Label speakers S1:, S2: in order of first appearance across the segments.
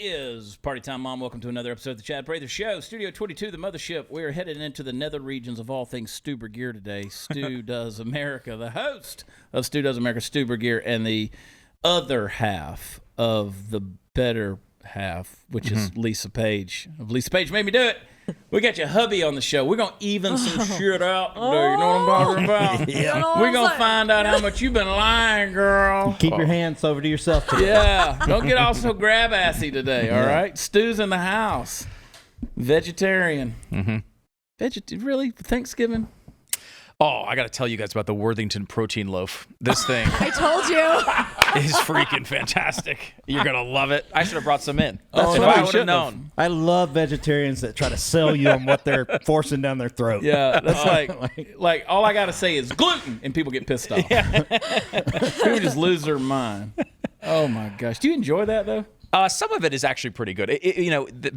S1: is party time, Mom. Welcome to another episode of the Chad Prather Show. Studio 22, the mothership. We're headed into the nether regions of all things Stu Burguiere today. Stu Does America, the host of Stu Does America, Stu Burguiere, and the other half of the better half, which is Lisa Paige. Lisa Paige made me do it. We got your hubby on the show. We're going to even some shit out today. You know what I'm talking about?
S2: Yeah.
S1: We're going to find out how much you've been lying, girl.
S2: Keep your hands over to yourself today.
S1: Yeah. Don't get all so grab-assy today, all right? Stu's in the house. Vegetarian. Really? Thanksgiving?
S3: Oh, I got to tell you guys about the Worthington protein loaf. This thing
S4: I told you.
S3: is freaking fantastic. You're going to love it. I should have brought some in.
S1: Oh,
S3: if
S1: no,
S3: I
S1: you
S3: would have
S1: shouldn't
S3: known.
S2: I love vegetarians that try to sell you on what they're forcing down their throat.
S1: Yeah, that's like all I got to say is gluten, and people get pissed off. People just lose their mind. Oh, my gosh. Do you enjoy that, though?
S3: Some of it is actually pretty good.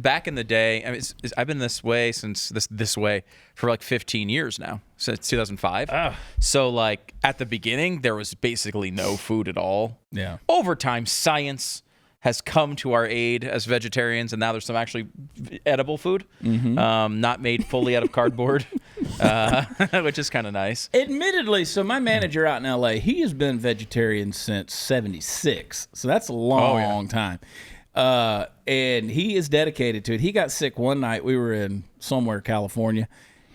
S3: Back in the day, I mean, I've been this way since this way for like 15 years now, since 2005. So like at the beginning, there was basically no food at all.
S1: Yeah.
S3: Over time, science has come to our aid as vegetarians, and now there's some actually edible food, not made fully out of cardboard, which is kind of nice.
S1: Admittedly, so my manager out in L.A., he has been vegetarian since 76. So that's a long time. And he is dedicated to it. He got sick one night. We were in somewhere, California,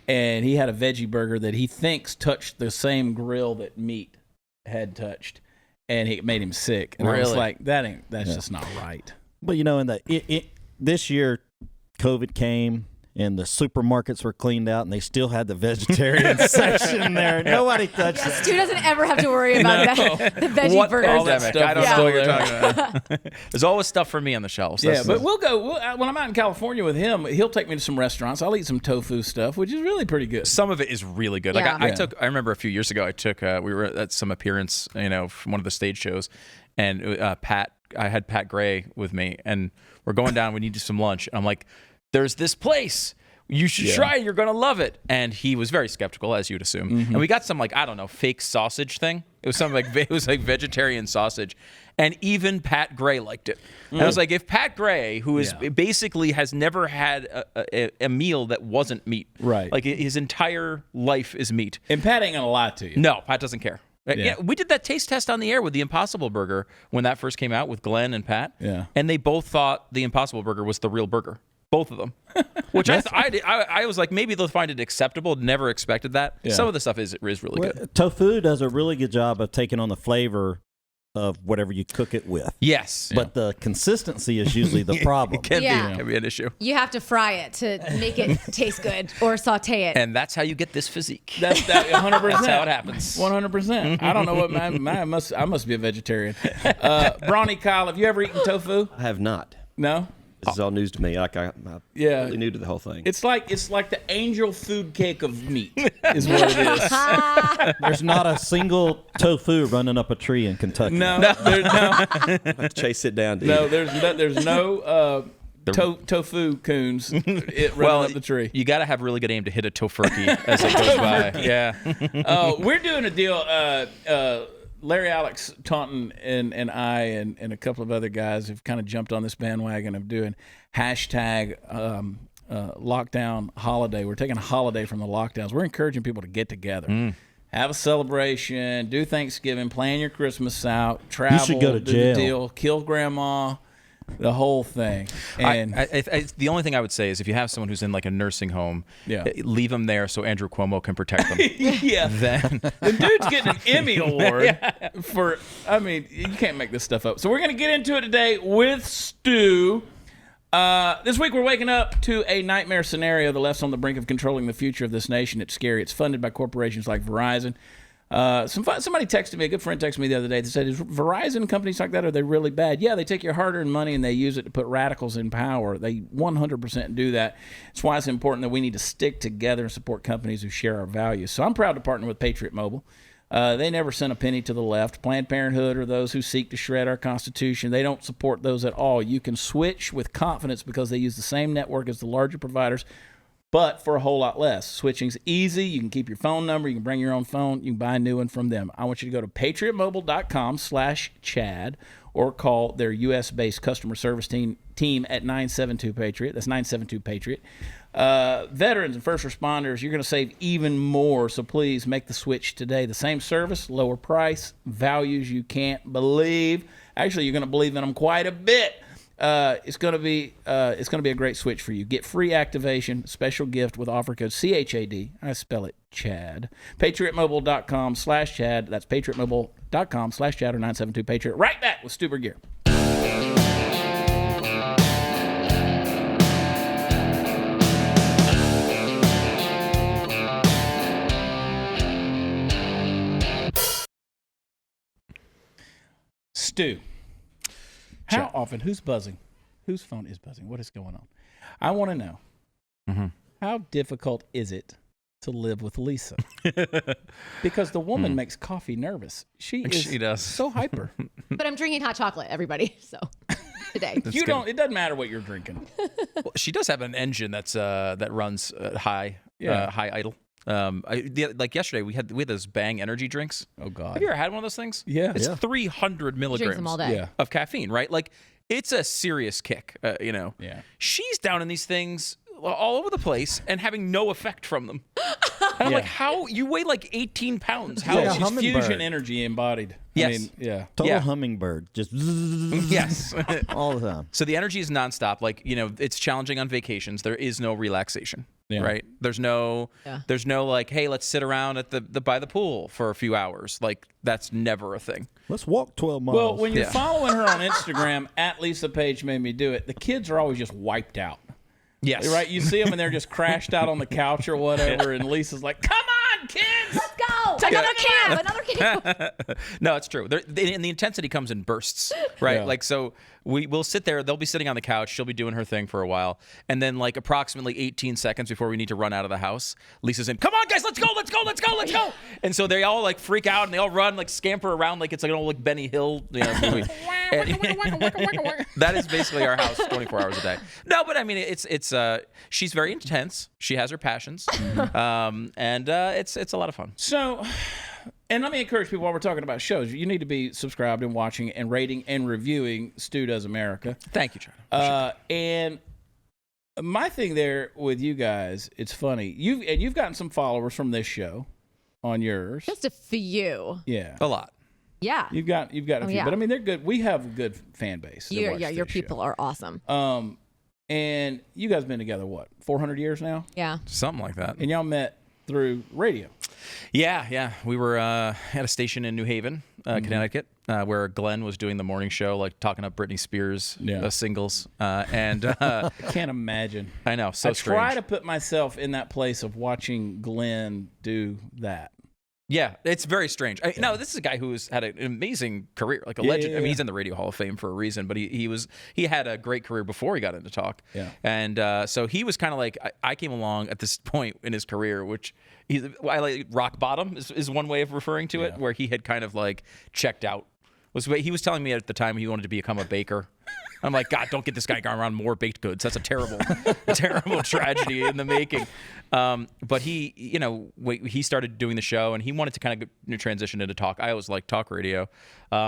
S1: and he had a veggie burger that he thinks touched the same grill that meat had touched. And it made him sick. And I was like, that's just not right.
S2: But you know, this year, COVID came and the supermarkets were cleaned out, and they still had the vegetarian section there. Nobody touched it.
S4: Stu doesn't ever have to worry about that. The veggie burgers.
S3: All that stuff. I don't know what you're
S1: there.
S3: talking about. There's always stuff for me on the shelves.
S1: Yeah, but we'll go. When I'm out in California with him, he'll take me to some restaurants. I'll eat some tofu stuff, which is really pretty good.
S3: Some of it is really good.
S4: Yeah.
S3: Like I remember a few years ago, we were at some appearance, from one of the stage shows, and I had Pat Gray with me, and we're going down. We need some lunch. And I'm like, "There's this place. You should try it. You're going to love it." And he was very skeptical, as you'd assume. And we got some, fake sausage thing. It was something like vegetarian sausage. And even Pat Gray liked it. And I was like, if Pat Gray, who is basically has never had a meal that wasn't meat.
S1: Right.
S3: Like his entire life is meat.
S1: And Pat ain't going to lie to you.
S3: No, Pat doesn't care.
S1: Yeah.
S3: We did that taste test on the air with the Impossible Burger when that first came out with Glenn and Pat.
S1: Yeah.
S3: And they both thought the Impossible Burger was the real burger. Both of them. Which I was like, maybe they'll find it acceptable. Never expected that.
S1: Yeah.
S3: Some of the stuff is really good.
S2: Tofu does a really good job of taking on the flavor of whatever you cook it with.
S3: Yes.
S2: But the consistency is usually the problem.
S3: Can be an issue.
S4: You have to fry it to make it taste good or saute it.
S3: And that's how you get this physique.
S1: That's 100%.
S3: That's how it happens.
S1: 100%. I don't know what I must be a vegetarian. Brawny Kyle, have you ever eaten tofu?
S5: I have not.
S1: No?
S5: This is all news to me. I'm really new to the whole thing.
S1: It's like the angel food cake of meat is what it is.
S2: There's not a single tofu running up a tree in Kentucky.
S1: No.
S5: Chase it down.
S1: No, there's no tofu coons running up the tree.
S3: You got to have really good aim to hit a tofurkey as it goes by. Yeah.
S1: We're doing a deal. Larry Alex Taunton and I and a couple of other guys have kind of jumped on this bandwagon of doing hashtag lockdown holiday. We're taking a holiday from the lockdowns. We're encouraging people to get together. Have a celebration, do Thanksgiving, plan your Christmas out, travel,
S2: you should go to
S1: do
S2: jail.
S1: the deal, kill grandma, the whole thing. And
S3: the only thing I would say is if you have someone who's in like a nursing home, leave them there so Andrew Cuomo can protect them.
S1: Then the dude's getting an Emmy award for. I mean, you can't make this stuff up. So we're gonna get into it today with Stu. This week we're waking up to a nightmare scenario. The left's on the brink of controlling the future of this nation. It's scary. It's funded by corporations like Verizon. Somebody texted me, a good friend texted me the other day that said, is Verizon companies like that, are they really bad? Yeah, they take your hard-earned money and they use it to put radicals in power. They 100% do that. It's why it's important that we need to stick together and support companies who share our values. So I'm proud to partner with Patriot Mobile. They never sent a penny to the left. Planned Parenthood or those who seek to shred our Constitution, they don't support those at all. You can switch with confidence because they use the same network as the larger providers. but for a whole lot less. Switching's easy. You can keep your phone number. You can bring your own phone. You can buy a new one from them. I want you to go to patriotmobile.com/Chad or call their U.S.-based customer service team at 972-PATRIOT. That's 972-PATRIOT. Veterans and first responders, you're going to save even more, so please make the switch today. The same service, lower price, values you can't believe. Actually, you're going to believe in them quite a bit. It's going to be a great switch for you. Get free activation, special gift with offer code CHAD. I spell it Chad. PatriotMobile.com/Chad. That's PatriotMobile.com/Chad or 972-PATRIOT. Right back with Stu Burguiere. Stu, how often, who's buzzing? Whose phone is buzzing? What is going on? I want to know, how difficult is it to live with Lisa? Because the woman makes coffee nervous. She does. So hyper.
S4: But I'm drinking hot chocolate, everybody, so today.
S1: It doesn't matter what you're drinking.
S3: Well, she does have an engine that runs high idle. Like yesterday, we had those Bang energy drinks.
S1: Oh God!
S3: Have you ever had one of those things?
S1: Yeah,
S3: it's 300 milligrams
S4: them all day.
S3: of caffeine, right? Like it's a serious kick. Yeah. She's down in these things all over the place and having no effect from them. And I'm like, how you weigh like 18 pounds? How?
S2: Yeah,
S1: She's fusion energy embodied.
S3: Yes.
S2: Total hummingbird. Just
S3: yes,
S2: all the time.
S3: So the energy is nonstop. Like it's challenging on vacations. There is no relaxation. Yeah. Right. There's no like, hey, let's sit around at by the pool for a few hours. Like that's never a thing.
S2: Let's walk 12 miles.
S1: Well, when you're following her on Instagram at Lisa Paige made me do it, the kids are always just wiped out.
S3: Yes.
S1: Right. You see them and they're just crashed out on the couch or whatever, and Lisa's like, "Come on, kids,
S4: let's go! Another camp.
S3: No, it's true. And the intensity comes in bursts, right?
S1: Yeah.
S3: Like so. We'll sit there. They'll be sitting on the couch. She'll be doing her thing for a while. And then like approximately 18 seconds before we need to run out of the house, Lisa's in, come on, guys, let's go. And so they all like freak out and they all run, like scamper around like it's like an old like Benny Hill movie. That is basically our house 24 hours a day. No, but I mean, it's she's very intense. She has her passions. And it's a lot of fun.
S1: So... And let me encourage people while we're talking about shows, you need to be subscribed and watching and rating and reviewing Stu Does America.
S3: Thank you, Chad.
S1: And my thing there with you guys, it's funny. You've gotten some followers from this show on yours.
S4: Just a few.
S1: Yeah.
S3: A lot.
S4: Yeah.
S1: You've got a few.
S4: Yeah.
S1: But I mean they're good. We have a good fan base.
S4: Your people are awesome.
S1: And you guys been together what, 400 years now?
S4: Yeah.
S3: Something like that.
S1: And y'all met through radio.
S3: Yeah. We were at a station in New Haven, Connecticut, where Glenn was doing the morning show, like talking up Britney Spears singles. And
S1: I can't imagine.
S3: I know, so strange.
S1: I try to put myself in that place of watching Glenn do that.
S3: Yeah, it's very strange. No, this is a guy who's had an amazing career, like a legend. I mean, he's in the Radio Hall of Fame for a reason, but he had a great career before he got into talk.
S1: Yeah.
S3: And so he was kind of like, I came along at this point in his career, which I like rock bottom is one way of referring to it, where he had kind of like checked out. He was telling me at the time he wanted to become a baker. I'm like, God, don't get this guy going around more baked goods. That's a terrible tragedy in the making. But he started doing the show, and he wanted to kind of transition into talk. I always liked talk radio.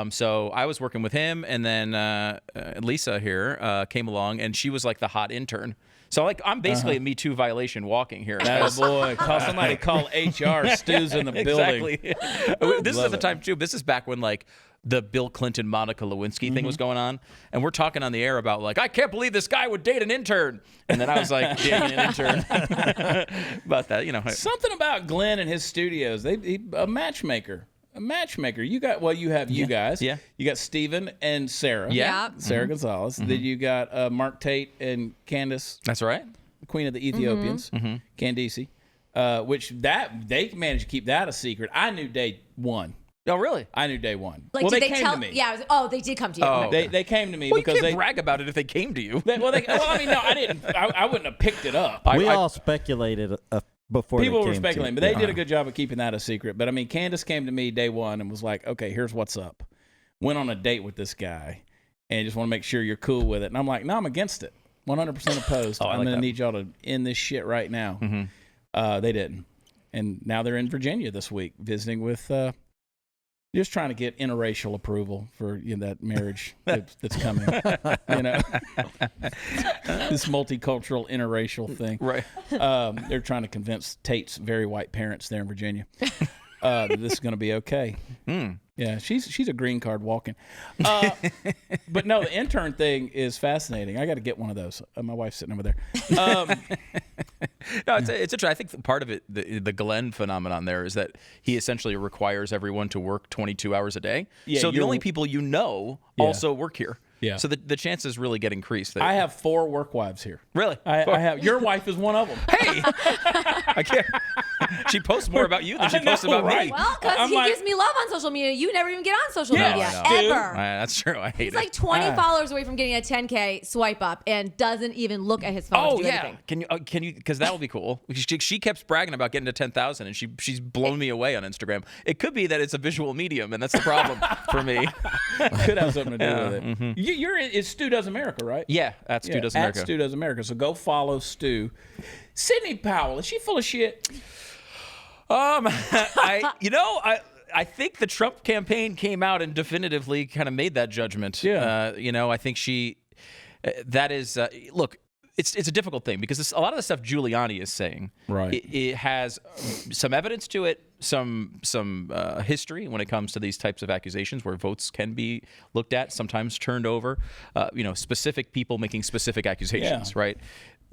S3: So I was working with him, and then Lisa here came along, and she was like the hot intern. So like I'm basically a Me Too violation walking here.
S1: That boy, call HR. Stu's in the building.
S3: Exactly. This is at the time too. This is back when like the Bill Clinton, Monica Lewinsky thing was going on. And we're talking on the air about like, I can't believe this guy would date an intern. And then I was like, dating an intern. About that,
S1: Something about Glenn and his studios. A matchmaker. You have you guys.
S3: Yeah.
S1: You got Steven and Sarah.
S3: Yeah.
S1: Sarah Gonzalez. Then you got Mark Tate and Candace.
S3: That's right.
S1: Queen of the Ethiopians. Candice. Which they managed to keep that a secret. I knew day one.
S3: Oh, really?
S1: I knew day one.
S4: Like,
S1: well,
S4: did
S1: they came to me.
S4: Yeah. They did come to you.
S3: Oh,
S4: Okay.
S1: They came to me
S3: well,
S1: because
S3: you can't brag about it if they came to you.
S1: I mean, no, I didn't. I wouldn't have picked it up.
S2: We all speculated before
S1: people
S2: they
S1: were
S2: came
S1: speculating,
S2: to
S1: but they did a good job of keeping that a secret. But I mean, Candace came to me day one and was like, "Okay, here's what's up." Went on a date with this guy, and just want to make sure you're cool with it. And I'm like, "No, I'm against it." 100% opposed. I'm going to need y'all to end this shit right now. They didn't. And now they're in Virginia this week visiting with, just trying to get interracial approval for that marriage that's coming. This multicultural interracial thing.
S3: Right.
S1: They're trying to convince Tate's very white parents there in Virginia that this is going to be okay. Yeah, she's a green card walking. But no, the intern thing is fascinating. I got to get one of those. My wife's sitting over there.
S3: No, it's interesting. I think part of it, the Glenn phenomenon there, is that he essentially requires everyone to work 22 hours a day. Yeah, so the only people also work here. Yeah. So the chances really get increased.
S1: I have 4 work wives here.
S3: Really?
S1: I have. Your wife is one of them.
S3: Hey! I can't. She posts more about you than she posts about me.
S4: Well, because he gives me love on social media. You never even get on social media, ever.
S3: That's true. I hate
S4: He's like 20 followers away from getting a 10K swipe up and doesn't even look at his phone to do anything.
S3: Can you? Because that would be cool. She kept bragging about getting to 10,000, and she's blown me away on Instagram. It could be that it's a visual medium, and that's the problem for me.
S1: Could have something to do with it. Mm-hmm. It's Stu Does America, right?
S3: Yeah, at Stu Does America.
S1: At Stu Does America. So go follow Stu. Sidney Powell, is she full of shit?
S3: I think the Trump campaign came out and definitively kind of made that judgment.
S1: Yeah.
S3: I think that is, look, it's a difficult thing because a lot of the stuff Giuliani is saying,
S1: right,
S3: it has some evidence to it, some history when it comes to these types of accusations where votes can be looked at, sometimes turned over, specific people making specific accusations, right?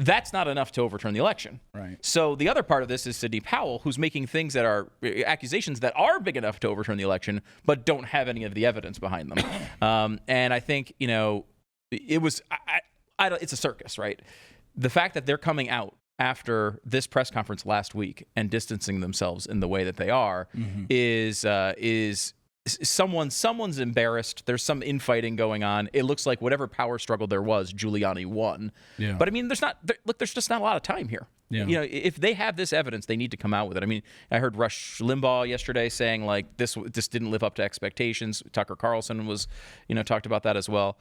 S3: That's not enough to overturn the election.
S1: Right.
S3: So the other part of this is Sidney Powell, who's making things that are accusations that are big enough to overturn the election, but don't have any of the evidence behind them. And I think, it was, it's a circus, right? The fact that they're coming out after this press conference last week and distancing themselves in the way that they are is someone's embarrassed. There's some infighting going on. It looks like whatever power struggle there was, Giuliani won. Yeah. But I mean, there's just not a lot of time here. Yeah. If they have this evidence, they need to come out with it. I mean, I heard Rush Limbaugh yesterday saying like this didn't live up to expectations. Tucker Carlson was, talked about that as well.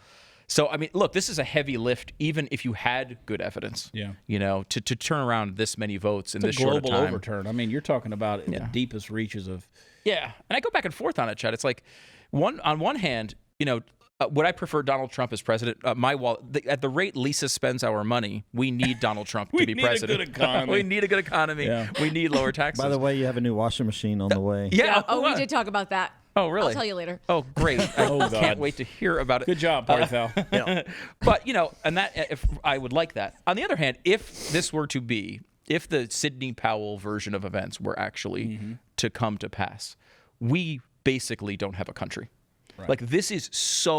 S3: So, I mean, look, this is a heavy lift, even if you had good evidence, to turn around this many votes in this short time.
S1: Global overturn. I mean, you're talking about the deepest reaches of...
S3: Yeah, and I go back and forth on it, Chad. It's like, on one hand, would I prefer Donald Trump as president? At the rate Lisa spends our money, we need Donald Trump to be president.
S1: We need a good economy.
S3: We need a good economy. Yeah. We need lower taxes.
S2: By the way, you have a new washing machine on the way.
S3: Yeah.
S4: We did talk about that.
S3: Oh, really?
S4: I'll tell you later.
S3: Oh, great. I can't wait to hear about it.
S1: Good job, party foul.
S3: But, and that if I would like that. On the other hand, if this were to be, if the Sidney Powell version of events were actually to come to pass, we basically don't have a country. Right. Like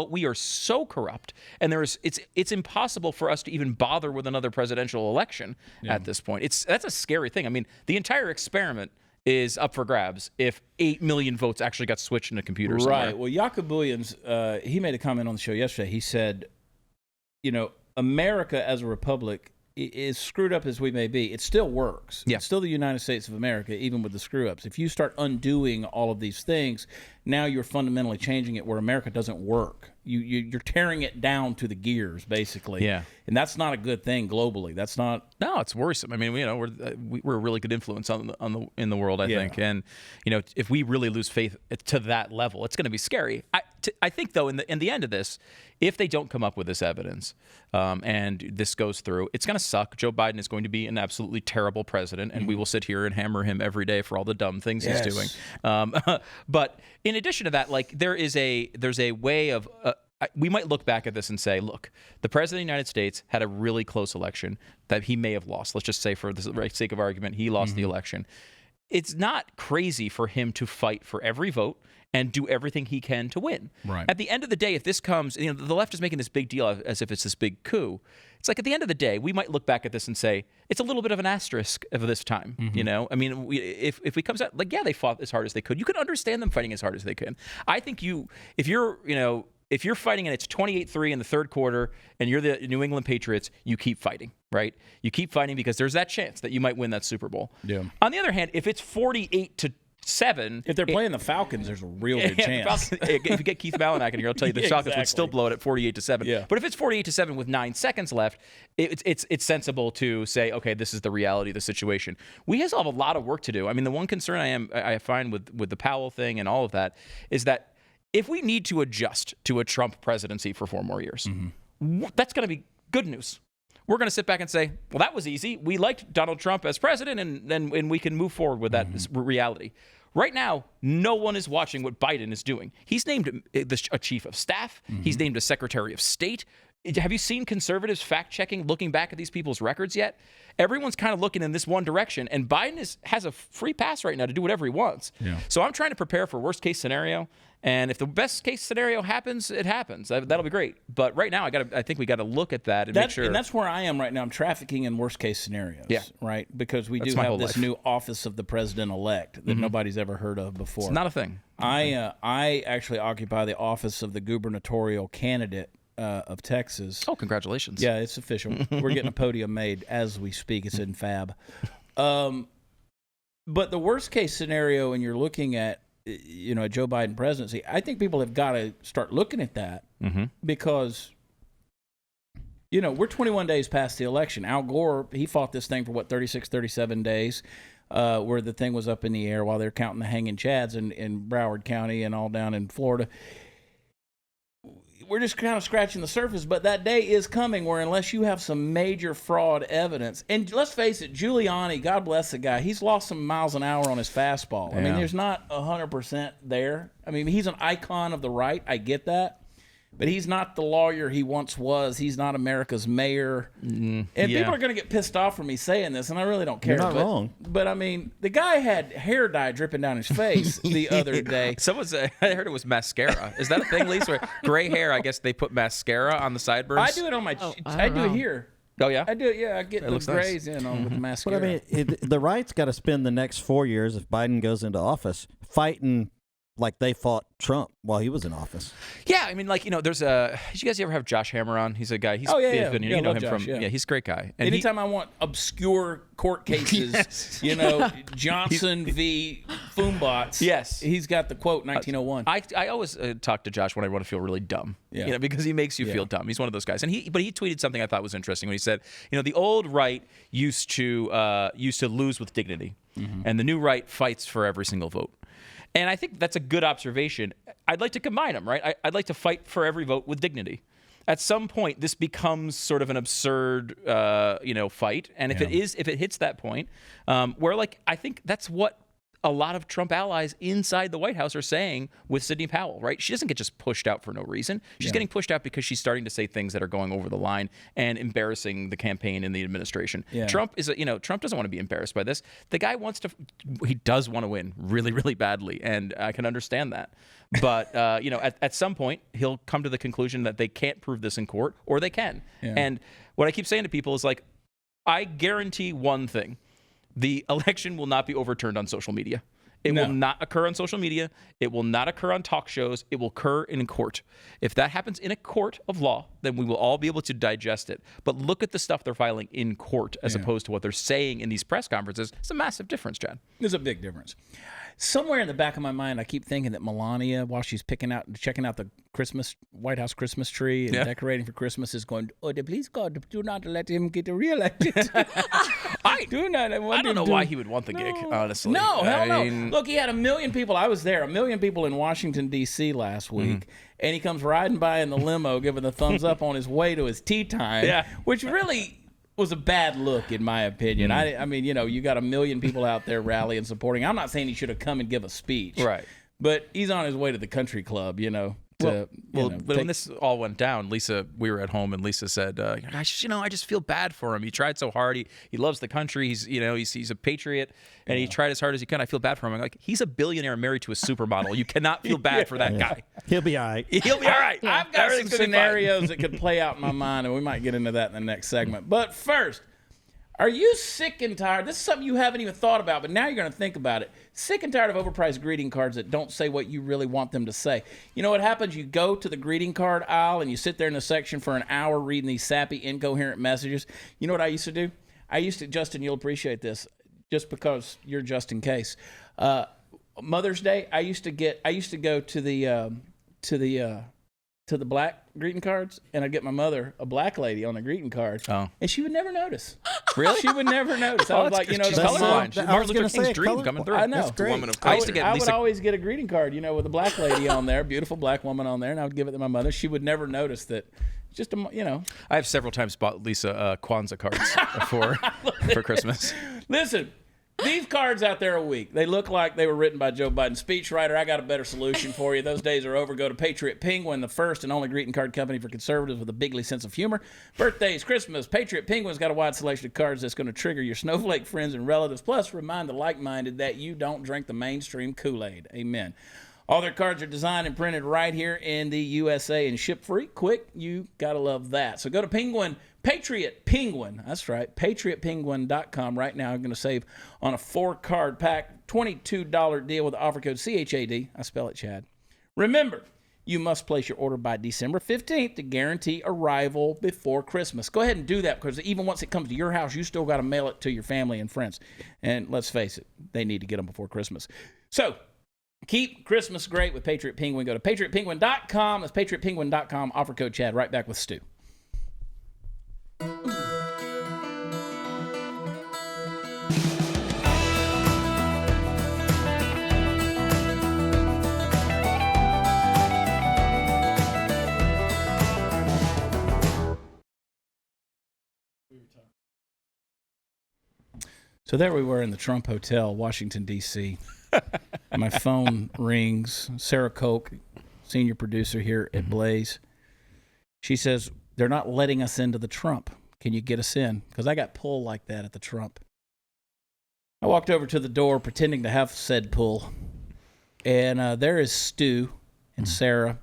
S3: we are so corrupt, and it's impossible for us to even bother with another presidential election at this point. That's a scary thing. I mean, the entire experiment is up for grabs if 8 million votes actually got switched into computers.
S1: Right. Well, Jacob Williams, he made a comment on the show yesterday. He said, America as a republic, as screwed up as we may be, it still works.
S3: Yeah.
S1: It's still the United States of America, even with the screw-ups. If you start undoing all of these things, now you're fundamentally changing it where America doesn't work. You're tearing it down to the gears, basically.
S3: Yeah.
S1: And that's not a good thing globally. That's not...
S3: No, it's worrisome. I mean, we're a really good influence in the world, I think. And, if we really lose faith to that level, it's going to be scary. I think, though, in the end of this, if they don't come up with this evidence and this goes through, it's going to suck. Joe Biden is going to be an absolutely terrible president, and we will sit here and hammer him every day for all the dumb things he's doing. But in addition to that, like there's a way of we might look back at this and say, look, the president of the United States had a really close election that he may have lost. Let's just say, for the sake of argument, he lost the election. It's not crazy for him to fight for every vote and do everything he can to win.
S1: Right.
S3: At the end of the day, if this comes, the left is making this big deal as if it's this big coup. It's like at the end of the day, we might look back at this and say it's a little bit of an asterisk of this time. I mean, if we comes out like, they fought as hard as they could. You can understand them fighting as hard as they can. I think if you're fighting and it's 28-3 in the third quarter and you're the New England Patriots, you keep fighting, right? You keep fighting because there's that chance that you might win that Super Bowl.
S1: Yeah.
S3: On the other hand, if it's 48-7 7.
S1: If they're playing the Falcons, there's a real good chance.
S3: If you get Keith Malinak in here, I'll tell you the Falcons would still blow it at 48-7.
S1: Yeah.
S3: But if it's 48-7 with 9 seconds left, it's sensible to say, okay, this is the reality of the situation. We still have a lot of work to do. I mean, the one concern I find with the Powell thing and all of that is that if we need to adjust to a Trump presidency for 4 more years, that's going to be good news. We're going to sit back and say, well, that was easy. We liked Donald Trump as president, and we can move forward with that reality. Right now, no one is watching what Biden is doing. He's named a chief of staff. He's named a secretary of state. Have you seen conservatives fact-checking, looking back at these people's records yet? Everyone's kind of looking in this one direction, and Biden has a free pass right now to do whatever he wants. Yeah. So I'm trying to prepare for worst-case scenario, and if the best-case scenario happens, it happens. That'll be great. But right now, I think we got to look at that and make sure.
S1: And that's where I am right now. I'm trafficking in worst-case scenarios. Yeah. Right? Because we do have this new office of the president-elect that nobody's ever heard of before.
S3: It's not a thing.
S1: I actually occupy the office of the gubernatorial candidate of Texas.
S3: Oh, congratulations.
S1: Yeah, it's official. We're getting a podium made as we speak. It's in Fab. But the worst case scenario, when you're looking at a Joe Biden presidency, I think people have got to start looking at that because we're 21 days past the election. Al Gore, he fought this thing for 36, 37 days, where the thing was up in the air while they're counting the hanging chads in Broward County and all down in Florida. We're just kind of scratching the surface, but that day is coming where unless you have some major fraud evidence, and let's face it, Giuliani, God bless the guy, he's lost some miles an hour on his fastball. Yeah. I mean, there's not 100% there. I mean, he's an icon of the right. I get that. But he's not the lawyer he once was. He's not America's mayor. And people are going to get pissed off for me saying this, and I really don't care.
S2: You're not wrong.
S1: But, I mean, the guy had hair dye dripping down his face the other day.
S3: I heard it was mascara. Is that a thing, Lisa? Where gray hair, I guess they put mascara on the sideburns?
S1: I do it on my I do it here.
S3: Oh, yeah?
S1: I do it, yeah. I get the grays in on with the mascara.
S2: But, I mean, the right's got to spend the next 4 years, if Biden goes into office, fighting like they fought Trump while he was in office.
S3: Yeah, I mean, there's did you guys ever have Josh Hammer on? He's a guy. He's you know him
S1: Josh,
S3: from he's a great guy. And
S1: anytime I want obscure court cases, Johnson v. Foombots.
S3: Yes,
S1: he's got the quote 1901.
S3: I always talk to Josh when I want to feel really dumb. Yeah, because he makes you feel dumb. He's one of those guys. And he tweeted something I thought was interesting when he said, the old right used to lose with dignity, and the new right fights for every single vote. And I think that's a good observation. I'd like to combine them, right? I'd like to fight for every vote with dignity. At some point, this becomes sort of an absurd, fight. And if it hits that point, where I think that's what a lot of Trump allies inside the White House are saying with Sidney Powell, right? She doesn't get just pushed out for no reason. She's getting pushed out because she's starting to say things that are going over the line and embarrassing the campaign and the administration. Yeah. Trump Trump doesn't want to be embarrassed by this. The guy he does want to win really, really badly, and I can understand that. But at some point he'll come to the conclusion that they can't prove this in court, or they can. Yeah. And what I keep saying to people is I guarantee one thing. The election will not be overturned on social media. It will not occur on social media. It will not occur on talk shows. It will occur in court. If that happens in a court of law, then we will all be able to digest it. But look at the stuff they're filing in court as opposed to what they're saying in these press conferences. It's a massive difference, Chad.
S1: There's a big difference. Somewhere in the back of my mind, I keep thinking that Melania, while she's checking out the White House Christmas tree and decorating for Christmas, is going, "Oh, please God, do not let him get reelected."
S3: I don't know why he would want the gig, honestly.
S1: No, hell no. Look, he had 1 million people. I was there. 1 million people in Washington, D.C. last week. And he comes riding by in the limo, giving the thumbs up on his way to his tea time, which really was a bad look, in my opinion. I mean, you got 1 million people out there rallying, supporting. I'm not saying he should have come and give a speech.
S3: Right.
S1: But he's on his way to the country club,
S3: But when this all went down, Lisa, we were at home, and Lisa said, "I just feel bad for him. He tried so hard. He loves the country. He's a patriot, and he tried as hard as he can. I feel bad for him." I'm like, he's a billionaire married to a supermodel. You cannot feel bad for that guy.
S2: He'll be all right.
S3: He'll be all right.
S1: I've got some scenarios that could play out in my mind, and we might get into that in the next segment. But first, are you sick and tired? This is something you haven't even thought about, but now you're going to think about it. Sick and tired of overpriced greeting cards that don't say what you really want them to say. You know what happens? You go to the greeting card aisle and you sit there in the section for an hour reading these sappy, incoherent messages. You know what I used to do? Justin, you'll appreciate this, just because you're just in case. Mother's Day, I used to go to the black greeting cards, and I'd get my mother a black lady on the greeting card, and she would never notice.
S3: Really?
S1: She would never notice. I was like,
S3: she's
S1: the
S3: colorblind.
S2: I
S3: Martin
S2: was
S3: Luther
S2: gonna
S3: King's
S2: say,
S3: dream coming through.
S1: I know.
S2: That's great.
S3: Woman of
S1: I
S3: Christ.
S1: would always get a greeting card, with a black lady on there, beautiful black woman on there, and I would give it to my mother. She would never notice that. Just
S3: I have several times bought Lisa Kwanzaa cards for Christmas.
S1: Listen, these cards out there are weak. They look like they were written by Joe Biden's speechwriter. I got a better solution for you. Those days are over. Go to Patriot Penguin, the first and only greeting card company for conservatives with a bigly sense of humor. Birthdays, Christmas, Patriot Penguin's got a wide selection of cards that's going to trigger your snowflake friends and relatives, plus remind the like-minded that you don't drink the mainstream Kool-Aid. Amen. All their cards are designed and printed right here in the USA and ship free. Quick, you got to love that. So go to Patriot Penguin, that's right, patriotpenguin.com right now. I'm going to save on a 4-card pack, $22 deal with the offer code CHAD. I spell it Chad. Remember, you must place your order by December 15th to guarantee arrival before Christmas. Go ahead and do that, because even once it comes to your house, you still got to mail it to your family and friends. And let's face it, they need to get them before Christmas. So, keep Christmas great with Patriot Penguin. Go to patriotpenguin.com. That's patriotpenguin.com. Offer code Chad. Right back with Stu. So there we were in the Trump Hotel, Washington, D.C. My phone rings. Sarah Koch, senior producer here at Blaze. She says, they're not letting us into the Trump. Can you get us in? Because I got pull like that at the Trump. I walked over to the door pretending to have said pull. And there is Stu and Sarah.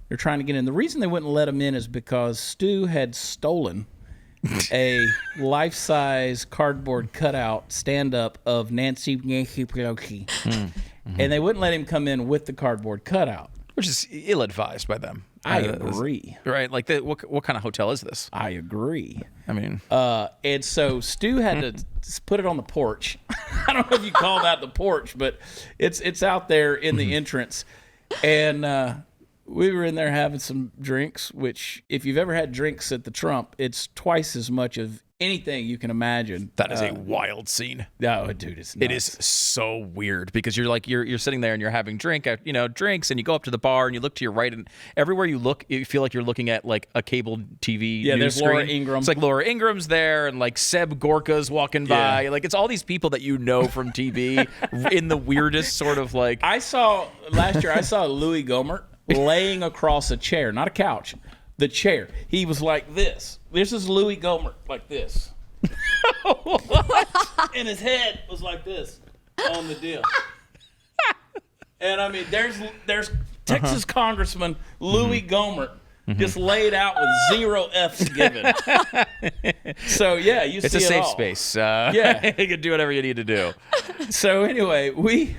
S1: They're trying to get in. The reason they wouldn't let them in is because Stu had stolen a life-size cardboard cutout stand-up of Nancy Pelosi. And they wouldn't let him come in with the cardboard cutout.
S3: Which is ill-advised by them.
S1: I agree.
S3: Right? Like, what kind of hotel is this?
S1: I agree.
S3: I mean...
S1: and so Stu had to put it on the porch. I don't know if you call that the porch, but it's out there in the entrance. And we were in there having some drinks, which if you've ever had drinks at the Trump, it's twice as much of anything you can imagine.
S3: That is a wild scene.
S1: Oh, dude, it's nuts.
S3: It is so weird because you're sitting there and you're having drinks, and you go up to the bar and you look to your right, and everywhere you look, you feel like you're looking at like a cable TV news
S1: there's
S3: screen.
S1: Laura Ingraham.
S3: It's like Laura Ingram's there, and like Seb Gorka's walking by. Like, it's all these people that you know from TV in the weirdest sort of like.
S1: Last year I saw Louis Gohmert laying across a chair, not a couch, the chair. He was like this. This is Louis Gohmert, like this. And his head was like this on the deal. And I mean, there's Texas Congressman Louis Gohmert just laid out with 0 F's given. So yeah, you see
S3: it's a
S1: it
S3: safe
S1: all.
S3: space.
S1: Yeah,
S3: you can do whatever you need to do.
S1: So anyway, we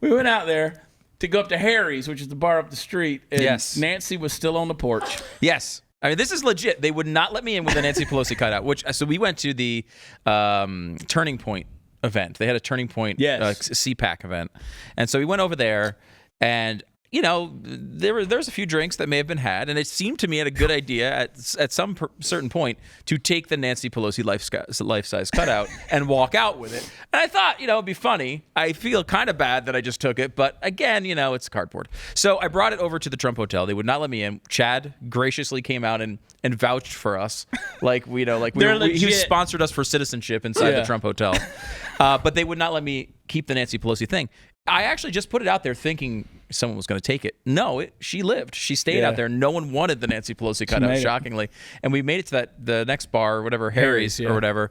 S1: went out there to go up to Harry's, which is the bar up the street. And
S3: Yes.
S1: Nancy was still on the porch.
S3: Yes. I mean, this is legit. They would not let me in with a Nancy Pelosi cutout. So we went to the Turning Point event. They had a Turning Point CPAC event. And so we went over there, and there's a few drinks that may have been had, and it seemed to me a good idea at some certain point to take the Nancy Pelosi life-size cutout and walk out with it. And I thought, it'd be funny. I feel kind of bad that I just took it, but again, it's cardboard. So I brought it over to the Trump Hotel. They would not let me in. Chad graciously came out and vouched for us, he sponsored us for citizenship inside the Trump Hotel. But they would not let me keep the Nancy Pelosi thing. I actually just put it out there thinking someone was going to take it. No, she lived. She stayed out there. No one wanted the Nancy Pelosi cutout, shockingly. And we made it to the next bar, or whatever, Harry's or whatever.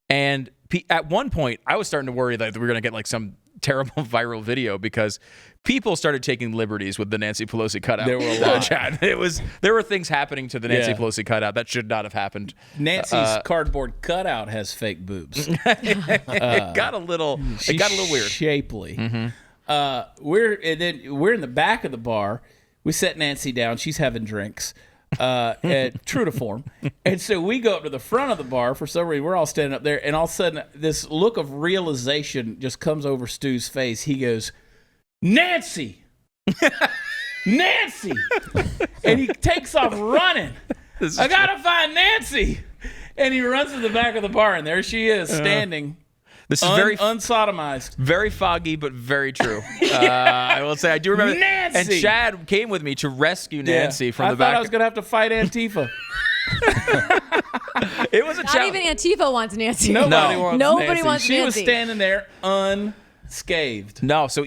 S3: And at one point, I was starting to worry that we were going to get like some terrible viral video because people started taking liberties with the Nancy Pelosi cutout.
S1: There were a lot.
S3: Chad. There were things happening to the Nancy Pelosi cutout that should not have happened.
S1: Nancy's cardboard cutout has fake boobs.
S3: It got a little weird.
S1: Shapely. Mm-hmm. We're in the back of the bar. We set Nancy down. She's having drinks. true to form. And so we go up to the front of the bar for some reason. We're all standing up there, and all of a sudden, this look of realization just comes over Stu's face. He goes, "Nancy, Nancy," and he takes off running. I gotta find Nancy, and he runs to the back of the bar, and there she is standing.
S3: This is very
S1: unsodomized.
S3: Very foggy, but very true. I will say I do remember.
S1: Nancy!
S3: And Chad came with me to rescue Nancy from the
S1: I
S3: back.
S1: thought I was going to have to fight Antifa.
S3: It was a
S4: Not
S3: challenge.
S4: even Antifa wants Nancy.
S1: Nobody wants
S4: Nobody
S1: Nancy.
S4: wants
S1: She
S4: Nancy.
S1: was standing there unscathed.
S3: No, so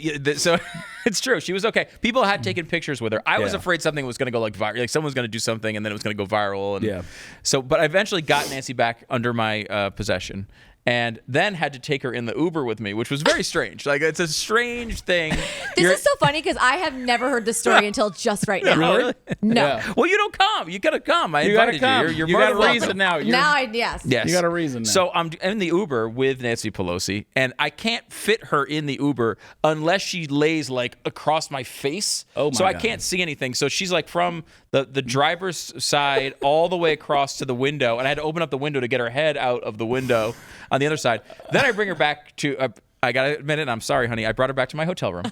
S3: it's true. She was okay. People had taken pictures with her. I was afraid something was going to go like viral. Like someone was going to do something and then it was going to go viral. And so, but I eventually got Nancy back under my possession. And then had to take her in the Uber with me, which was very strange. Like, it's a strange thing.
S4: This is so funny because I have never heard this story until just right now.
S3: Really?
S4: No.
S1: Yeah.
S3: Well, you don't come. You gotta come. I
S1: You got to
S3: invited
S1: come.
S3: you. You're
S1: You got a
S3: welcome.
S1: reason now.
S4: Yes.
S3: Yes.
S1: You got a reason now.
S3: So I'm in the Uber with Nancy Pelosi, and I can't fit her in the Uber unless she lays like across my face.
S1: Oh, my
S3: So I
S1: God.
S3: can't see anything. So she's like from the driver's side all the way across to the window, and I had to open up the window to get her head out of the window on the other side. Then I bring her back to. I gotta admit it. I'm sorry, honey. I brought her back to my hotel room,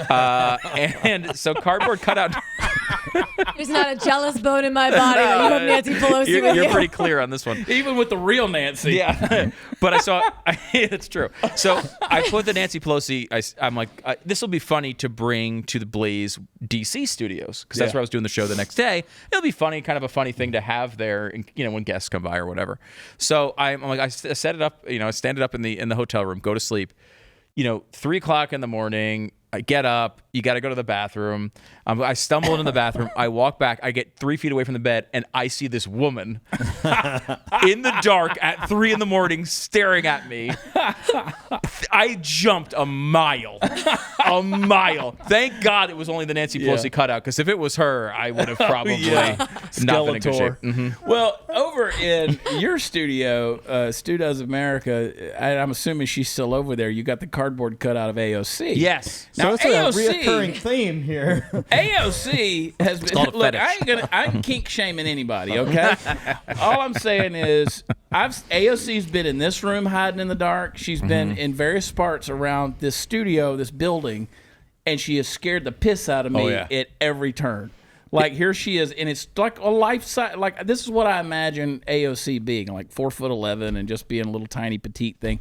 S3: and so cardboard cutout.
S4: There's not a jealous bone in my body that you have Nancy Pelosi with
S3: You're
S4: you.
S3: pretty clear on this one.
S1: Even with the real Nancy.
S3: Yeah, but I saw. It's true. So I put the Nancy Pelosi. I'm like, this will be funny to bring to the Blaze DC studios because that's where I was doing the show the next day. It'll be funny, kind of a funny thing to have there, when guests come by or whatever. So I'm like, I set it up. I stand it up in the hotel room, go to sleep. 3 o'clock in the morning. I get up. You got to go to the bathroom. I stumble into the bathroom. I walk back. I get 3 feet away from the bed, and I see this woman in the dark at 3 in the morning staring at me. I jumped a mile. Thank God it was only the Nancy Pelosi cutout, because if it was her, I would have probably not been in good shape. Mm-hmm.
S1: Well, over in your studio, Stu Does America, I'm assuming she's still over there. You got the cardboard cutout of AOC.
S3: Yes.
S1: Now,
S2: So it's
S1: AOC,
S2: a reoccurring theme here.
S1: AOC has been.
S3: called a
S1: Look,
S3: fetish.
S1: I ain't kink shaming anybody. Okay. All I'm saying is, AOC's been in this room hiding in the dark. She's been in various parts around this studio, this building, and she has scared the piss out of me at every turn. Like, here she is, and it's like a life size. Like, this is what I imagine AOC being, like 4'11" and just being a little tiny petite thing.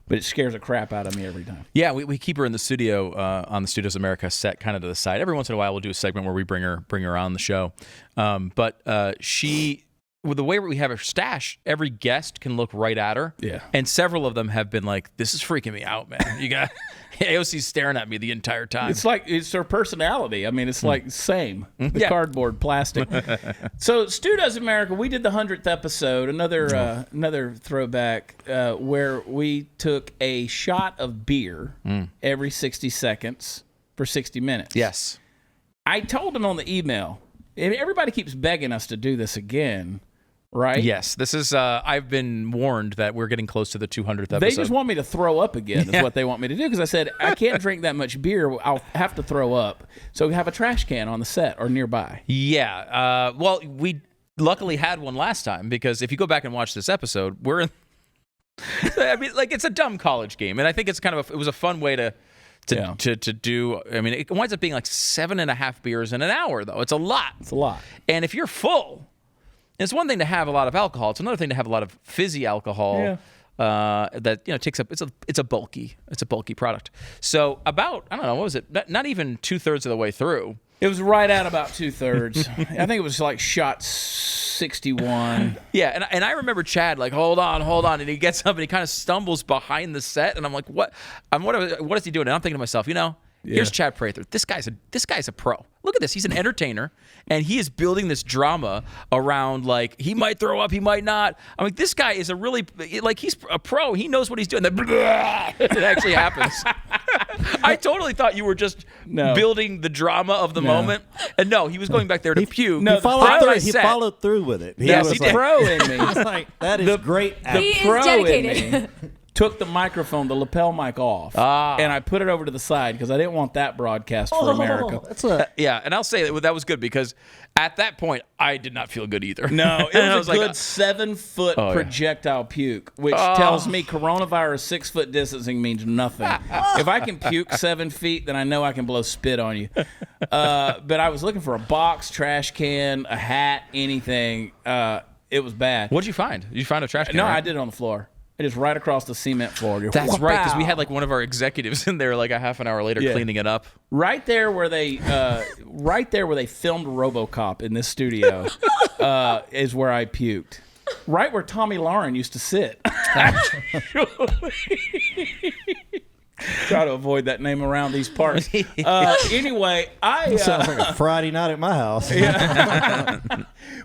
S1: But it scares the crap out of me every time.
S3: Yeah, we keep her in the studio on the Stu Does America set, kind of to the side. Every once in a while, we'll do a segment where we bring her on the show. But she, with the way we have her stash, every guest can look right at her.
S1: Yeah.
S3: And several of them have been like, "This is freaking me out, man. You got AOC's staring at me the entire time."
S1: It's like, it's her personality. I mean, it's like same. The cardboard, plastic. So Stu Does America, we did the 100th episode, another throwback, where we took a shot of beer every 60 seconds for 60 minutes.
S3: Yes.
S1: I told him on the email, and everybody keeps begging us to do this again, right?
S3: Yes. This is. I've been warned that we're getting close to the 200th episode.
S1: They just want me to throw up again is what they want me to do, because I said, I can't drink that much beer. I'll have to throw up. So we have a trash can on the set or nearby.
S3: Yeah. Well, we luckily had one last time, because if you go back and watch this episode, we're in. I mean, like, it's a dumb college game, and I think it's kind of it was a fun way to do. I mean, it winds up being like 7.5 beers in an hour, though. It's a lot.
S1: It's a lot.
S3: And if you're full, it's one thing to have a lot of alcohol. It's another thing to have a lot of fizzy alcohol. That takes up. It's a bulky product. So about, I don't know, what was it? Not even 2/3 of the way through.
S1: It was right at about 2/3. I think it was like shot 61.
S3: Yeah, and I remember Chad like, hold on, and he gets up and he kind of stumbles behind the set, and I'm like, what is he doing? And I'm thinking to myself, here's Chad Prather. This guy's a pro. Look at this. He's an entertainer, and he is building this drama around, like, he might throw up, he might not. I'm like, this guy is a really, like, he's a pro. He knows what he's doing. It actually happens. I totally thought you were just building the drama of the moment. And no, he was going back there to puke.
S2: He followed through with it.
S3: Yes,
S2: was
S3: he did.
S1: Pro in me.
S2: He's like, that is great.
S1: The
S4: He
S1: pro
S4: is
S1: in
S4: dedicated.
S1: me took the microphone, the lapel mic off, and I put it over to the side because I didn't want that broadcast for America.
S3: Yeah, and I'll say that was good because at that point, I did not feel good either.
S1: No, it was a good 7-foot projectile puke, which tells me coronavirus 6-foot distancing means nothing. If I can puke 7 feet, then I know I can blow spit on you. But I was looking for a box, trash can, a hat, anything. It was bad.
S3: What'd you find? Did you find a trash can?
S1: No,
S3: right?
S1: I did it on the floor. It is right across the cement floor.
S3: That's right, because we had like one of our executives in there like a half an hour later cleaning it up.
S1: Right there where they filmed RoboCop in this studio is where I puked. Right where Tommy Lauren used to sit. Try to avoid that name around these parts. Anyway,
S2: sounds like a Friday night at my house.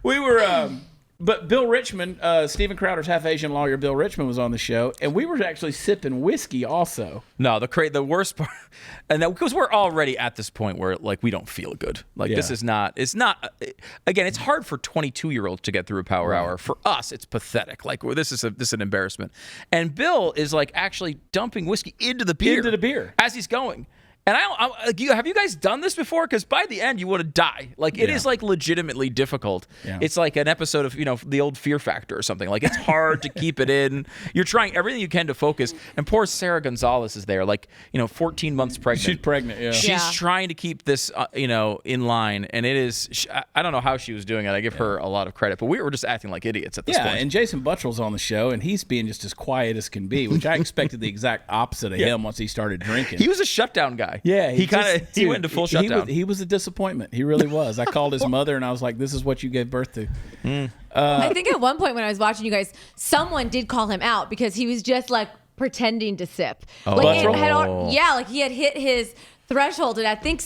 S1: We were. But Bill Richmond, Steven Crowder's half Asian lawyer, Bill Richmond was on the show, and we were actually sipping whiskey also.
S3: No, the worst part, and because we're already at this point where like we don't feel good. Like this is not. It's not. Again, it's hard for 22-year-olds to get through a power hour. For us, it's pathetic. Like this is an embarrassment. And Bill is like actually dumping whiskey into the beer as he's going. And have you guys done this before? Because by the end, you want to die. Like it is like legitimately difficult. Yeah. It's like an episode of the old Fear Factor or something. Like it's hard to keep it in. You're trying everything you can to focus. And poor Sarah Gonzalez is there, like 14 months pregnant.
S1: She's pregnant. Yeah.
S3: She's trying to keep this in line, and it is. I don't know how she was doing it. I give her a lot of credit, but we were just acting like idiots at this point.
S1: Yeah, and Jason Buttrell's on the show, and he's being just as quiet as can be, which I expected the exact opposite of him once he started drinking.
S3: He was a shutdown guy.
S1: Yeah,
S3: he went into full shutdown.
S1: He was a disappointment. He really was. I called his mother and I was like, "This is what you gave birth to."
S4: I think at one point when I was watching you guys, someone did call him out because he was just like pretending to sip. Like he had hit his threshold, and I think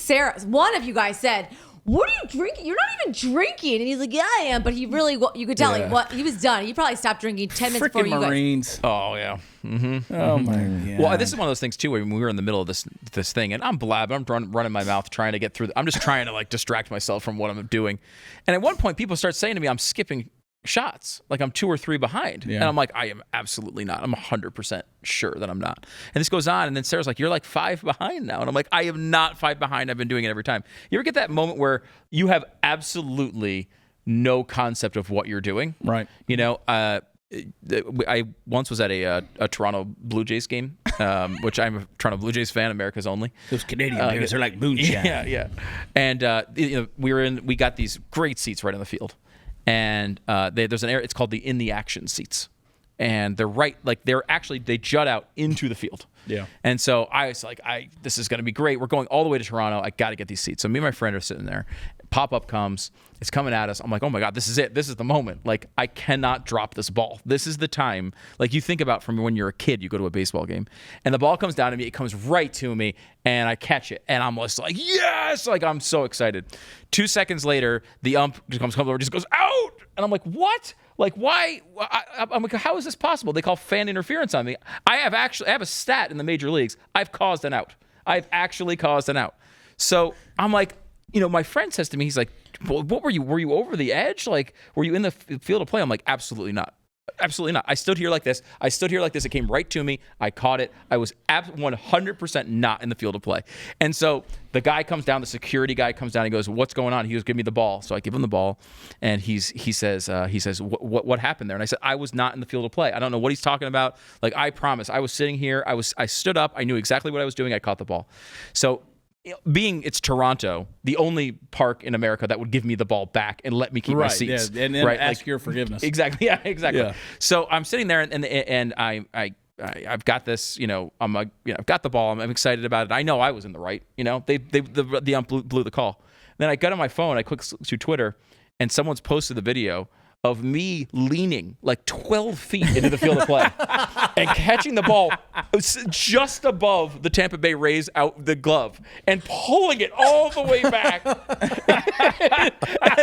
S4: one of you guys said, "What are you drinking? You're not even drinking." And he's like, "Yeah, I am." But he really, you could tell he was done. He probably stopped drinking 10 minutes before you guys.
S1: Marines.
S3: Oh yeah. Mm-hmm.
S1: Oh my God.
S3: Well, this is one of those things too, where we were in the middle of this thing, and I'm Blab. I'm running my mouth trying to get through. I'm just trying to like distract myself from what I'm doing. And at one point, people start saying to me, "I'm skipping shots, like I'm 2 or 3 behind." And I'm like, I am absolutely not. I'm 100% sure that I'm not. And this goes on, and then Sarah's like, "You're like 5 behind now." And I'm like, I am not 5 behind. I've been doing it every time. You ever get that moment where you have absolutely no concept of what you're doing?
S1: Right.
S3: I once was at a Toronto Blue Jays game, which I'm a Toronto Blue Jays fan, America's only.
S1: Those Canadian beers are like moonshine.
S3: Yeah. And we got these great seats right on the field. And there's an area, it's called the in the action seats, and they jut out into the field.
S1: Yeah.
S3: And so I was like, this is going to be great. We're going all the way to Toronto. I got to get these seats. So me and my friend are sitting there. Pop-up comes. It's coming at us. I'm like, oh my God, this is it. This is the moment. Like, I cannot drop this ball. This is the time. Like, you think about from when you're a kid, you go to a baseball game, and the ball comes down to me. It comes right to me, and I catch it. And I'm just like, yes! Like, I'm so excited. 2 seconds later, the ump comes over, just goes, out! And I'm like, what? Like, why? I'm like, how is this possible? They call fan interference on me. I have a stat in the major leagues. I've caused an out. I've actually caused an out. So I'm like, my friend says to me, he's like, well, what were you? Were you over the edge? Like, were you in the field of play? I'm like, absolutely not. Absolutely not. I stood here like this. It came right to me. I caught it. I was 100% not in the field of play. And so the guy comes down, the security guy comes down. He goes, "What's going on?" He goes, "Give me the ball." So I give him the ball, and he says, "What happened there?" And I said, "I was not in the field of play. I don't know what he's talking about. Like, I promise. I was sitting here. I stood up. I knew exactly what I was doing. I caught the ball." So, being it's Toronto, the only park in America that would give me the ball back and let me keep my seats,
S1: and then ask your forgiveness.
S3: Exactly, yeah, exactly. Yeah. So I'm sitting there, and I've got this, I've got the ball. I'm excited about it. I know I was in the right. The ump blew the call. Then I got on my phone. I clicked to Twitter, and someone's posted the video of me leaning like 12 feet into the field of play and catching the ball just above the Tampa Bay Rays out the glove and pulling it all the way back. And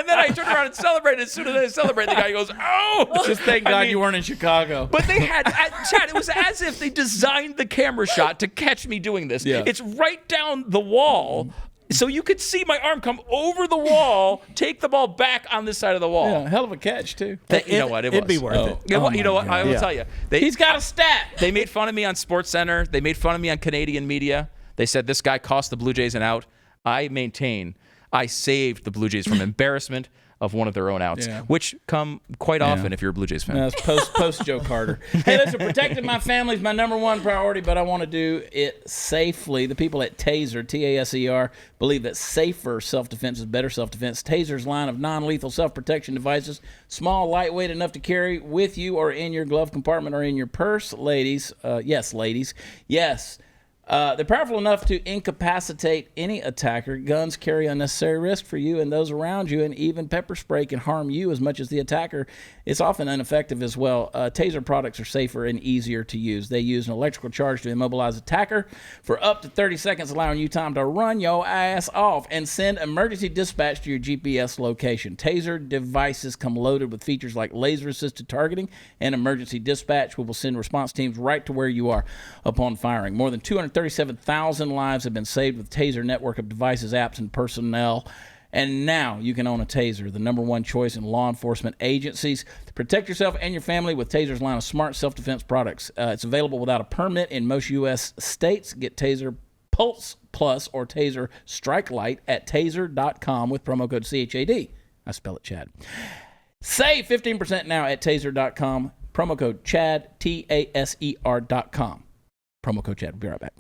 S3: then I turned around and celebrated. As soon as I celebrated, the guy goes, "Oh!"
S1: Just thank God you weren't in Chicago.
S3: But they had, Chad, it was as if they designed the camera shot to catch me doing this.
S1: Yeah.
S3: It's right down the wall so you could see my arm come over the wall, take the ball back on this side of the wall.
S1: Yeah, hell of a catch, too.
S3: You know what?
S2: It'd be worth it.
S3: You know what? I will tell you.
S1: He's got a stat.
S3: They made fun of me on SportsCenter. They made fun of me on Canadian media. They said this guy cost the Blue Jays an out. I maintain I saved the Blue Jays from embarrassment of one of their own outs, which come quite often if you're a Blue Jays fan.
S1: No, it's post Joe Carter. Hey, listen, protecting my family is my number one priority, but I want to do it safely. The people at Taser, Taser, believe that safer self-defense is better self-defense. Taser's line of non-lethal self-protection devices, small, lightweight, enough to carry with you or in your glove compartment or in your purse. Ladies, yes. They're powerful enough to incapacitate any attacker. Guns carry unnecessary risk for you and those around you, and even pepper spray can harm you as much as the attacker. It's often ineffective as well. Taser products are safer and easier to use. They use an electrical charge to immobilize attacker for up to 30 seconds, allowing you time to run your ass off and send emergency dispatch to your GPS location. Taser devices come loaded with features like laser-assisted targeting and emergency dispatch, which will send response teams right to where you are upon firing. More than 237,000 lives have been saved with Taser network of devices, apps, and personnel. And now you can own a Taser, the number one choice in law enforcement agencies. Protect yourself and your family with Taser's line of smart self-defense products. It's available without a permit in most U.S. states. Get Taser Pulse Plus or Taser Strike Light at taser.com with promo code CHAD. I spell it Chad. Save 15% now at taser.com. Promo code Chad, TASER.com. Promo code Chad. We'll be right back.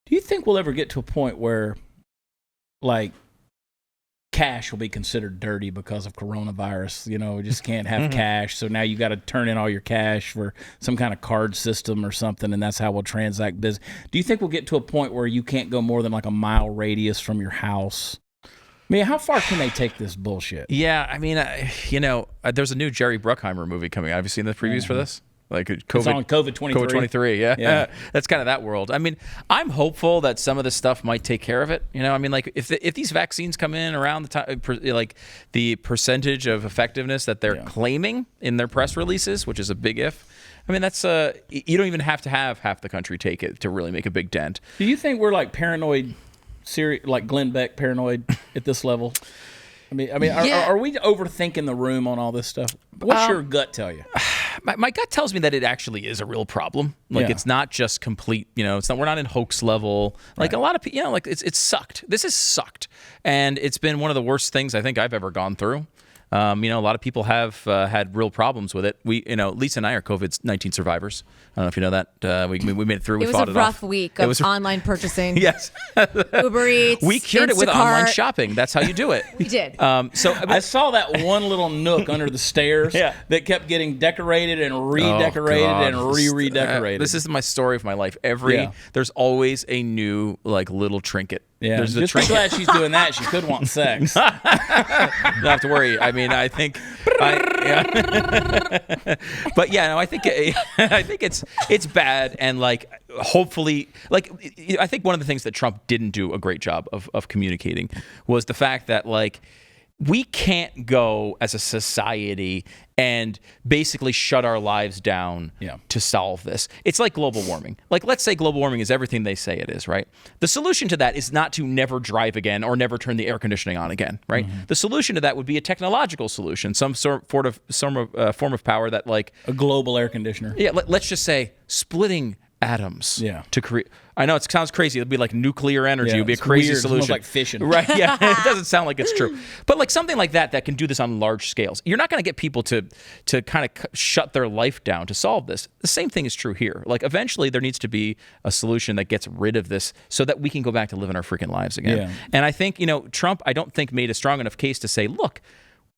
S1: Do you think we'll ever get to a point where, like, cash will be considered dirty because of coronavirus? You know, we just can't have cash, so now you got to turn in all your cash for some kind of card system or something, and that's how we'll transact business. Do you think we'll get to a point where you can't go more than like a mile radius from your house? I mean, how far can they take this bullshit?
S3: Yeah, I mean, there's a new Jerry Bruckheimer movie coming out. Have you seen the previews for this? Like COVID,
S1: it's on COVID-23.
S3: COVID-23, yeah. That's kind of that world. I mean, I'm hopeful that some of this stuff might take care of it. You know, I mean, like if these vaccines come in around the time, like the percentage of effectiveness that they're claiming in their press releases, which is a big if. I mean, that's you don't even have to have half the country take it to really make a big dent.
S1: Do you think we're like paranoid, like Glenn Beck paranoid at this level? I mean, are we overthinking the room on all this stuff? What's your gut tell you?
S3: My gut tells me that it actually is a real problem. Like it's not just complete. You know, we're not in hoax level. Like a lot of people, you know, like it's sucked. This has sucked, and it's been one of the worst things I think I've ever gone through. You know, a lot of people have had real problems with it. Lisa and I are COVID-19 survivors. I don't know if you know that. We made it through.
S4: It was a rough week of online purchasing.
S3: Yes.
S4: Uber Eats.
S3: We cured it with online shopping. That's how you do it.
S4: We did.
S1: So I saw that one little nook under the stairs that kept getting decorated and redecorated and redecorated.
S3: This is my story of my life. There's always a new like little trinket.
S1: Yeah, there's just be glad she's doing that. She could want sex.
S3: Don't have to worry. I mean, I think, but yeah, no, I think it's bad, and like hopefully, like I think one of the things that Trump didn't do a great job of communicating was the fact that like we can't go as a society and basically shut our lives down to solve this. It's like global warming. Like, let's say global warming is everything they say it is, right? The solution to that is not to never drive again or never turn the air conditioning on again, right? Mm-hmm. The solution to that would be a technological solution, some form of power that like
S1: a global air conditioner.
S3: Yeah, let's just say splitting atoms to create. I know it sounds crazy. It'd be like nuclear energy. It'd be a crazy solution.
S1: It smells like fission.
S3: Right, yeah. It doesn't sound like it's true. But like something like that can do this on large scales. You're not going to get people to kind of shut their life down to solve this. The same thing is true here. Like eventually there needs to be a solution that gets rid of this so that we can go back to living our freaking lives again. Yeah. And I think, Trump, I don't think made a strong enough case to say, look,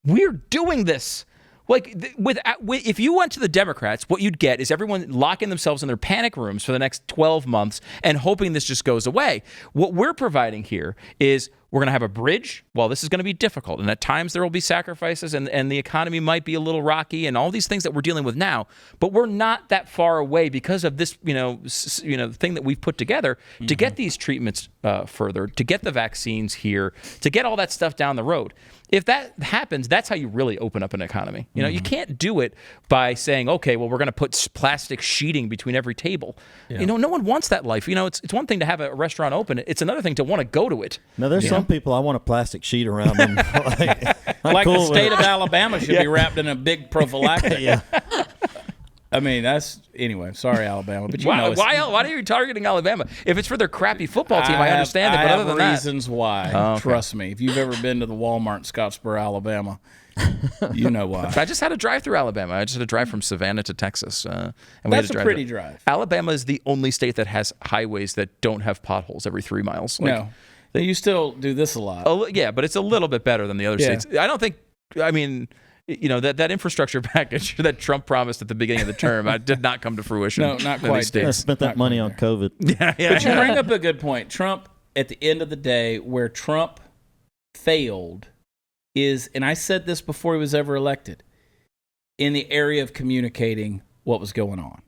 S3: we're doing this. Like, if you went to the Democrats, what you'd get is everyone locking themselves in their panic rooms for the next 12 months and hoping this just goes away. What we're providing here is We're going to have a bridge. Well, this is going to be difficult, and at times there will be sacrifices, and the economy might be a little rocky, and all these things that we're dealing with now. But we're not that far away because of this, thing that we've put together to get these treatments further, to get the vaccines here, to get all that stuff down the road. If that happens, that's how you really open up an economy. You can't do it by saying, okay, well, we're going to put plastic sheeting between every table. Yeah. No one wants that life. It's one thing to have a restaurant open. It's another thing to want to go to it.
S2: Now, there's some people I want a plastic sheet around them.
S1: like cool the state of Alabama should be wrapped in a big prophylactic.
S2: Yeah.
S1: I mean, anyway, sorry, Alabama. But
S3: why are you targeting Alabama? If it's for their crappy football team, I understand it. But other than that,
S1: reasons why. Trust me. If you've ever been to the Walmart in Scottsboro, Alabama, you know why.
S3: I just had to drive through Alabama. I just had to drive from Savannah to Texas. And
S1: that's a pretty drive.
S3: Alabama is the only state that has highways that don't have potholes every 3 miles.
S1: No. You still do this a lot.
S3: Yeah, but it's a little bit better than the other states. I don't think, that infrastructure package that Trump promised at the beginning of the term did not come to fruition.
S1: No, not quite.
S2: I spent that money on COVID.
S1: Yeah. But you bring up a good point. Trump, at the end of the day, where Trump failed is, and I said this before he was ever elected, in the area of communicating what was going on.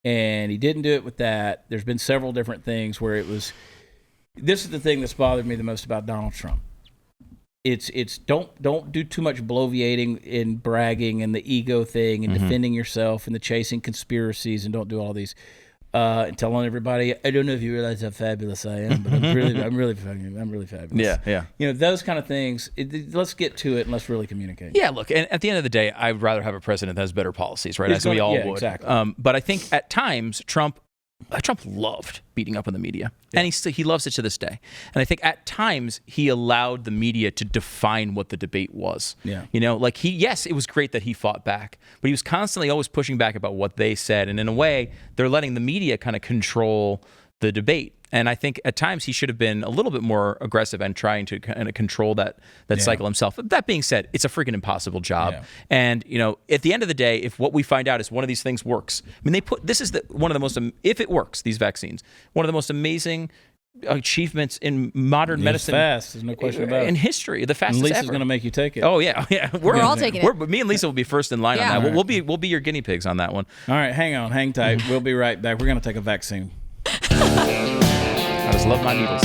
S1: And he didn't do it with that. There's been several different things where it was. This is the thing that's bothered me the most about Donald Trump. It's don't do too much bloviating and bragging and the ego thing and defending yourself and the chasing conspiracies, and don't do all these and telling everybody, I don't know if you realize how fabulous I am, but I'm really fabulous.
S3: Yeah.
S1: Those kind of things. Let's get to it and let's really communicate.
S3: Yeah, look, and at the end of the day, I'd rather have a president that has better policies, right? We all would.
S1: Exactly.
S3: But I think at times Trump loved beating up on the media, and he loves it to this day. And I think at times he allowed the media to define what the debate was.
S1: Yeah.
S3: Yes, it was great that he fought back, but he was constantly always pushing back about what they said. And in a way, they're letting the media kind of control the debate. And I think at times he should have been a little bit more aggressive and trying to kind of control that cycle himself. But that being said, it's a freaking impossible job. Yeah. And at the end of the day, if what we find out is one of these things works, I mean, one of the most, if it works, these vaccines, one of the most amazing achievements in modern medicine.
S1: Fast, there's no question about it.
S3: In history, the fastest
S1: Lisa's
S3: ever.
S1: going to make you take it.
S3: Oh yeah.
S4: We're all taking it.
S3: But me and Lisa will be first in line on that. Right. We'll be your guinea pigs on that one.
S1: All right, hang tight. We'll be right back. We're going to take a vaccine.
S3: I just love my needles.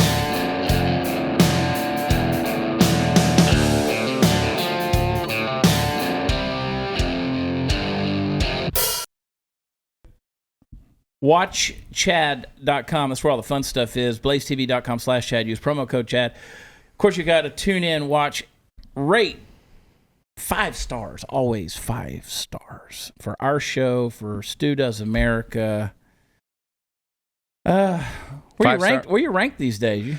S1: WatchChad.com. That's where all the fun stuff is. BlazeTV.com/Chad. Use promo code Chad. Of course, you got to tune in, watch, rate. 5 stars. Always 5 stars. For our show, for Stu Does America. Where you ranked these days?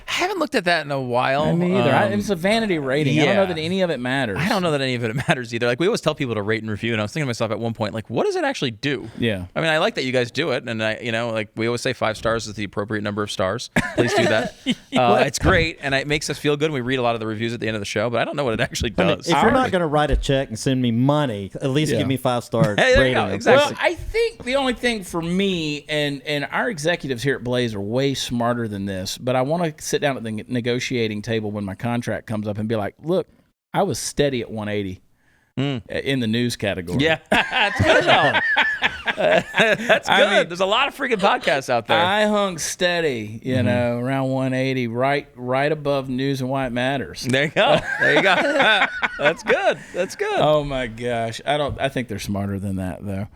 S3: I haven't looked at that in a while.
S1: Me either. It's a vanity rating.
S3: Yeah.
S1: I don't know that any of it matters.
S3: I don't know that any of it matters either. Like, we always tell people to rate and review, and I was thinking to myself at one point, like, what does it actually do?
S1: Yeah.
S3: I mean, I like that you guys do it, and we always say 5 stars is the appropriate number of stars. Please do that. It's great, and it makes us feel good. And we read a lot of the reviews at the end of the show, but I don't know what it actually does.
S2: If you're not going to write a check and send me money, at least give me 5-star
S3: hey,
S2: rating.
S3: Exactly.
S1: Well, I think the only thing for me and our executives here at Blaze are way smarter than this, but I want to sit down at the negotiating table when my contract comes up and be like, look, I was steady at 180 in the news category.
S3: Yeah, that's good though. That's good. I mean, there's a lot of freaking podcasts out there.
S1: I hung steady, around 180, right above news and why it matters.
S3: There you go. That's good. That's good.
S1: Oh my gosh, I think they're smarter than that though.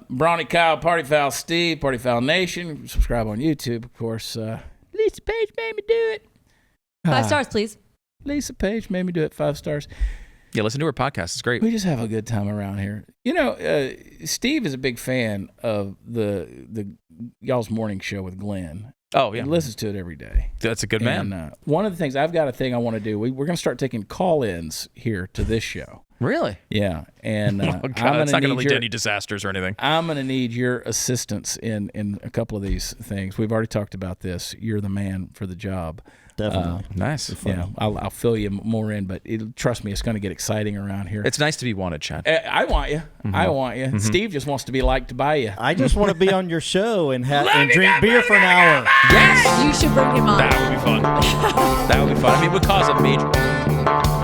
S1: Brawny Kyle, Party Foul Steve, Party Foul Nation. Subscribe on YouTube, of course. Lisa Paige made me do it.
S4: 5 stars, please.
S1: Lisa Paige made me do it. 5 stars.
S3: Yeah, listen to her podcast. It's great.
S1: We just have a good time around here. Steve is a big fan of the y'all's morning show with Glenn.
S3: Oh, yeah.
S1: He listens to it every day.
S3: That's a good man.
S1: One of the things, I've got a thing I want to do. We're going to start taking call-ins here to this show.
S3: Really?
S1: Yeah. And
S3: oh, God, it's not going to lead to any disasters or anything.
S1: I'm going to need your assistance in a couple of these things. We've already talked about this. You're the man for the job.
S2: Definitely.
S3: Nice.
S1: Yeah, I'll fill you more in, but trust me, it's going to get exciting around here.
S3: It's nice to be wanted, Chad.
S1: I want you. I want you. Steve just wants to be liked by you.
S2: I just want to be on your show and drink beer for an hour.
S3: Yes!
S4: You should bring him on.
S3: That would be fun. That would be
S1: would cause a major.